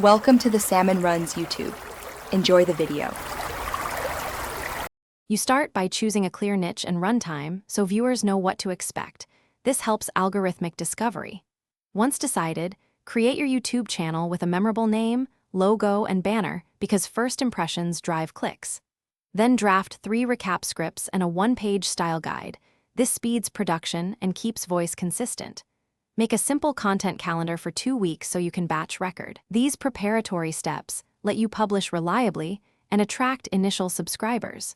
Welcome to the Salmon Runs YouTube. Enjoy the video. You start by choosing a clear niche and runtime so viewers know what to expect. This helps algorithmic discovery. Once decided, create your YouTube channel with a memorable name, logo, and banner because first impressions drive clicks. Then draft 3 recap scripts and a 1-page style guide. This speeds production and keeps voice consistent. Make a simple content calendar for 2 weeks so you can batch record. These preparatory steps let you publish reliably and attract initial subscribers.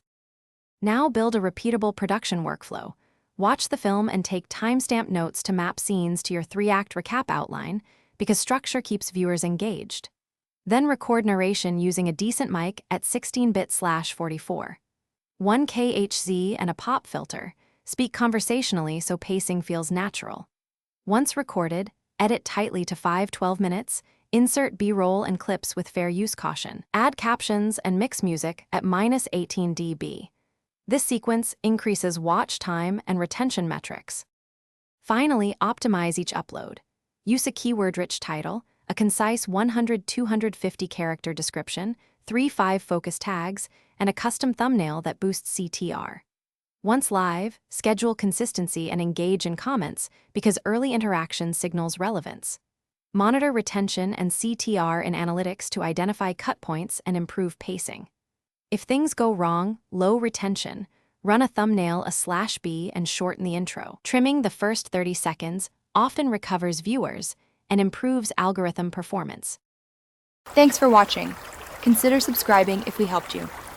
Now build a repeatable production workflow. Watch the film and take timestamp notes to map scenes to your 3-act recap outline because structure keeps viewers engaged. Then record narration using a decent mic at 16-bit/44. 1 kHz and a pop filter. Speak conversationally so pacing feels natural. Once recorded, edit tightly to 5-12 minutes, insert B-roll and clips with fair use caution. Add captions and mix music at -18 dB. This sequence increases watch time and retention metrics. Finally, optimize each upload. Use a keyword-rich title, a concise 100-250 character description, 3-5 focus tags, and a custom thumbnail that boosts CTR. Once live, schedule consistency and engage in comments because early interaction signals relevance. Monitor retention and CTR in analytics to identify cut points and improve pacing. If things go wrong, low retention, run a thumbnail a /B and shorten the intro. Trimming the first 30 seconds often recovers viewers and improves algorithm performance. Thanks for watching. Consider subscribing if we helped you.